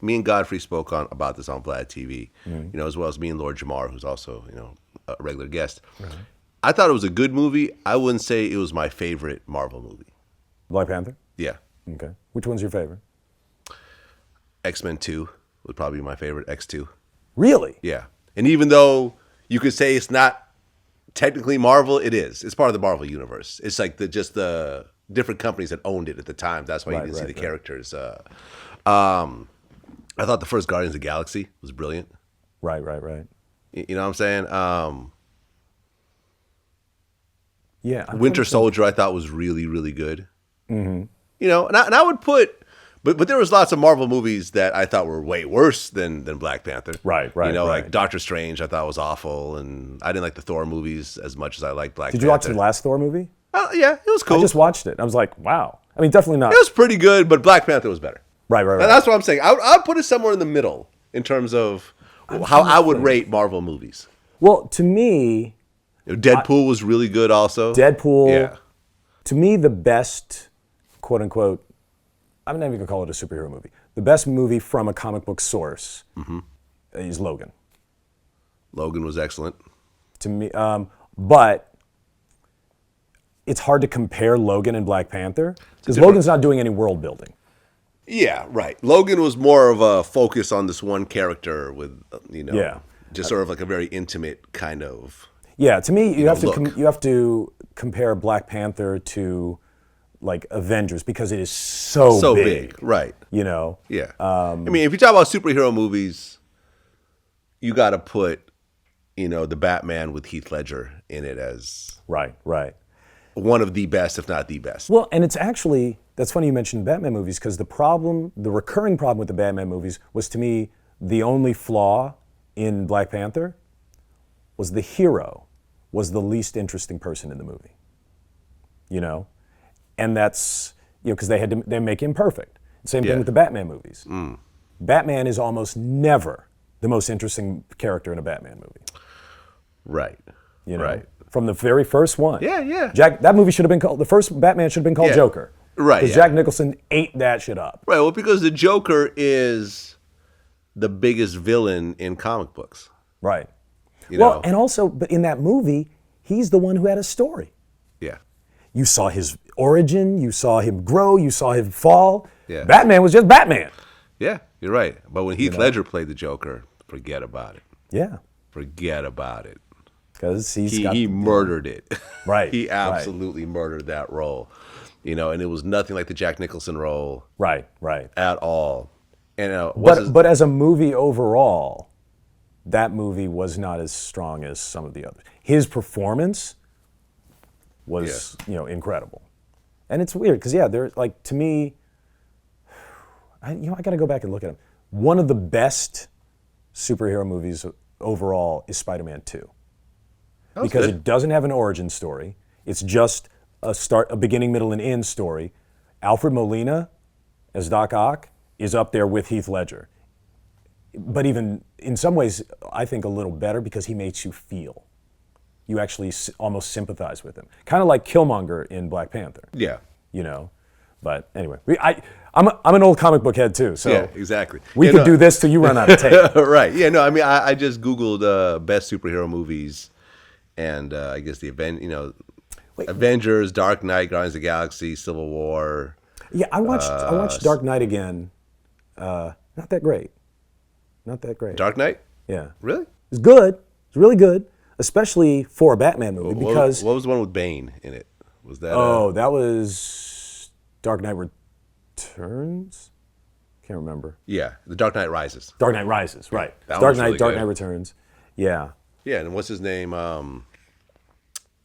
me and Godfrey spoke about this on Vlad TV, as well as me and Lord Jamar, who's also, a regular guest. Right. I thought it was a good movie. I wouldn't say it was my favorite Marvel movie. Black Panther? Yeah. Okay. Which one's your favorite? X-Men 2 would probably be my favorite, X2. Really? Yeah. And even though you could say it's not technically Marvel, it is. It's part of the Marvel universe. It's like just the different companies that owned it at the time. That's why you didn't see the characters. I thought the first Guardians of the Galaxy was brilliant. Right. You know what I'm saying? Yeah. Winter Soldier I thought was really, really good. Mm-hmm. And I would put, but there was lots of Marvel movies that I thought were way worse than Black Panther. Right. Like Doctor Strange I thought was awful, and I didn't like the Thor movies as much as I liked Black Panther. Did you watch the last Thor movie? Yeah, it was cool. I just watched it. I was like, wow. I mean, definitely not. It was pretty good, but Black Panther was better. Right. And that's what I'm saying. I'd put it somewhere in the middle in terms of how I would rate Marvel movies. Well, to me... Deadpool was really good also. Deadpool. Yeah. To me, the best, quote unquote, I'm not even going to call it a superhero movie. The best movie from a comic book source is Logan. Logan was excellent. To me, but it's hard to compare Logan and Black Panther because Logan's not doing any world building. Yeah, right. Logan was more of a focus on this one character with, just sort of like a very intimate kind of. Yeah, to me, you have to compare Black Panther to like Avengers because it is so big. Right? Yeah. I mean, if you talk about superhero movies, you got to put, the Batman with Heath Ledger in it as right. one of the best, if not the best. Well, and it's actually, that's funny you mentioned Batman movies because the recurring problem with the Batman movies was, to me, the only flaw in Black Panther was the hero was the least interesting person in the movie. And that's, because they make him perfect. Same thing with the Batman movies. Batman is almost never the most interesting character in a Batman movie. Right. Right. From the very first one. Yeah. That movie should have been called, the first Batman should have been called Joker. Right. Because Jack Nicholson ate that shit up. Right. Well, because the Joker is the biggest villain in comic books. Right. And also, but in that movie, he's the one who had a story. Yeah. You saw his origin, you saw him grow, you saw him fall. Yeah. Batman was just Batman. Yeah, you're right. But when Heath Ledger played the Joker, forget about it. Yeah. Forget about it. Because he murdered it. Right. He absolutely murdered that role. And it was nothing like the Jack Nicholson role. Right. At all. And but as a movie overall, that movie was not as strong as some of the others. His performance was, incredible. And it's weird because, they're like, to me, I got to go back and look at them. One of the best superhero movies overall is Spider-Man 2. Because it doesn't have an origin story. It's just a beginning, middle, and end story. Alfred Molina as Doc Ock is up there with Heath Ledger. But even in some ways, I think a little better because he makes you feel. You actually almost sympathize with him. Kind of like Killmonger in Black Panther. Yeah. But anyway, I'm an old comic book head too, so yeah, exactly. We could do this till you run out of tape. Right. Yeah. No. I mean, I just Googled best superhero movies, and I guess the Avengers, Dark Knight, Guardians of the Galaxy, Civil War. Yeah, I watched Dark Knight again. Not that great. Dark Knight? Yeah. Really? It's good. It's really good, especially for a Batman movie because. What was the one with Bane in it? Was that? Oh, that was Dark Knight Returns. Can't remember. Yeah, The Dark Knight Rises. Dark Knight Rises, right? Dark Knight Returns. Yeah. Yeah, and what's his name? The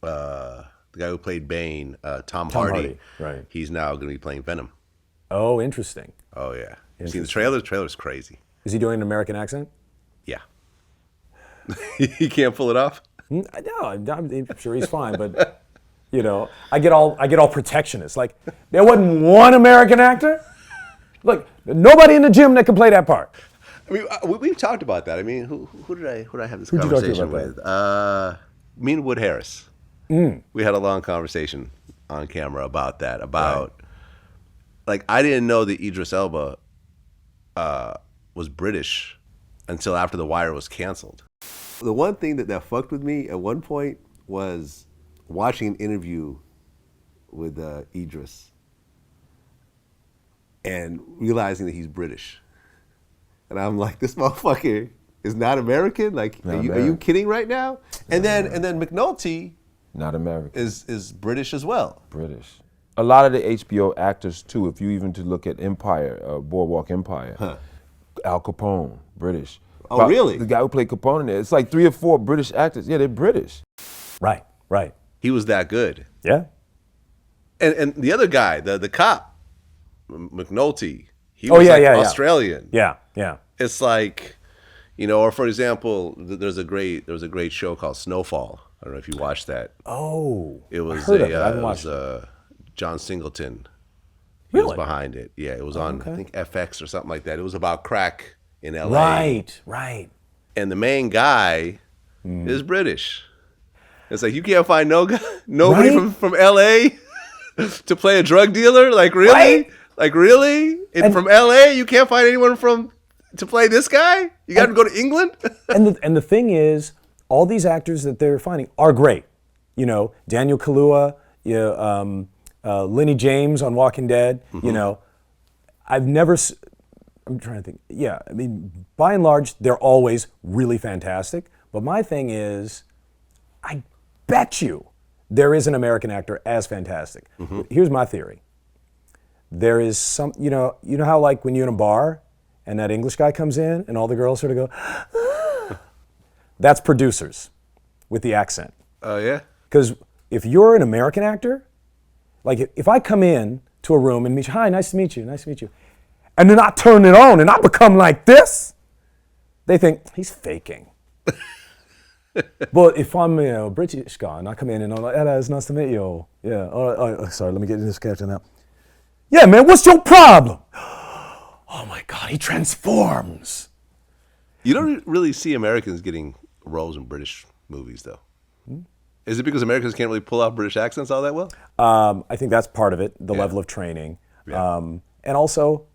guy who played Bane, Tom Hardy. Right. He's now going to be playing Venom. Oh, interesting. Oh yeah. You seen the trailer? The trailer's crazy. Is he doing an American accent? Yeah. He can't pull it off? No, I'm sure he's fine, but I get all protectionist. Like, there wasn't one American actor? Look, nobody in the gym that could play that part. I mean, we've talked about that. I mean, who did I have this Who'd conversation you talk with? Me and Wood Harris. We had a long conversation on camera about that. Like, I didn't know that Idris Elba was British until after The Wire was canceled. The one thing that fucked with me at one point was watching an interview with Idris and realizing that he's British. And I'm like, this motherfucker is not American? Like, are you kidding right now? And then McNulty not American is British as well. British. A lot of the HBO actors too, if you even to look at Empire, Boardwalk Empire, Al Capone, British. Oh, really? The guy who played Capone in there. It's like 3 or 4 British actors. Yeah, they're British. Right. He was that good. Yeah. And the other guy, the cop, McNulty, he Oh, was yeah. Australian. Yeah. It's like, or for example, there's a great show called Snowfall. I don't know if you watched that. Oh, It was I heard of it. I haven't watched John Singleton. He Really? was behind it. Yeah, it was on I think FX or something like that. It was about crack in LA. Right. And the main guy is British. It's like you can't find nobody Right? from LA to play a drug dealer. Like really? Right? Like really? From LA, you can't find anyone to play this guy? You got to go to England? And the thing is, all these actors that they're finding are great. Daniel Kaluuya, Lenny James on Walking Dead. I've never. I'm trying to think. Yeah, I mean, by and large, they're always really fantastic. But my thing is, I bet you there is an American actor as fantastic. Here's my theory. There is some, you know how like when you're in a bar and that English guy comes in and all the girls sort of go, ah. That's producers with the accent. Oh, yeah? Because if you're an American actor, like if I come in to a room and meet you, hi, nice to meet you, and then I turn it on and I become like this, they think he's faking. But if I'm a British guy and I come in and I'm like, hello, it's nice to meet you. Yeah, sorry, let me get in this character now. Yeah, man, what's your problem? Oh my God, he transforms. You don't really see Americans getting roles in British movies, though. Is it because Americans can't really pull out British accents all that well? I think that's part of it, the level of training. Yeah. And also,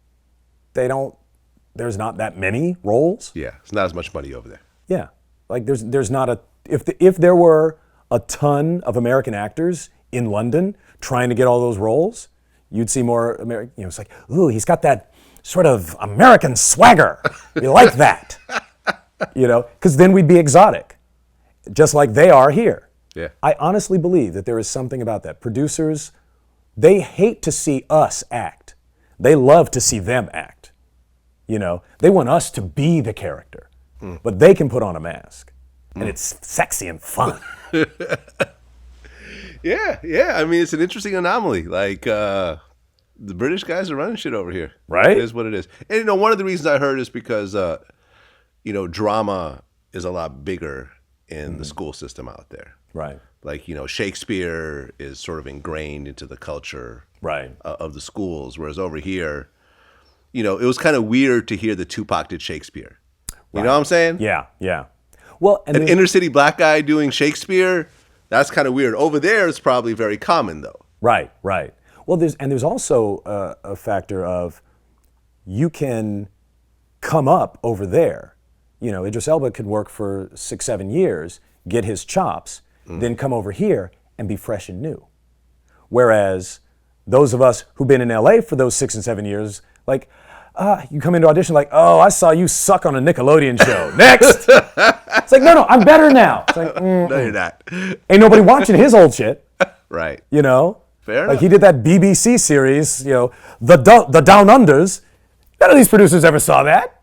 there's not that many roles. Yeah, it's not as much money over there. Yeah, like there's not if there were a ton of American actors in London trying to get all those roles, you'd see more American. It's like, ooh, he's got that sort of American swagger. We like that, because then we'd be exotic, just like they are here. Yeah. I honestly believe that there is something about that. Producers, they hate to see us act. They love to see them act. They want us to be the character, but they can put on a mask, and it's sexy and fun. Yeah. I mean, it's an interesting anomaly. Like, the British guys are running shit over here. Right? It is what it is. And, one of the reasons I heard is because, drama is a lot bigger in the school system out there. Right. Like, Shakespeare is sort of ingrained into the culture of the schools, whereas over here, it was kind of weird to hear that Tupac did Shakespeare. You know what I'm saying? Yeah. Well, and an inner city black guy doing Shakespeare, that's kind of weird. Over there, it's probably very common, though. Right. Well, there's also a factor of you can come up over there. Idris Elba could work for 6-7 years, get his chops, then come over here and be fresh and new. Whereas those of us who've been in LA for those 6 and 7 years, like, you come into audition like, oh, I saw you suck on a Nickelodeon show. Next! It's like, no, I'm better now. It's like, No, you're not. Ain't nobody watching his old shit. Right. Like Fair enough. he did that BBC series, the Down Unders. None of these producers ever saw that.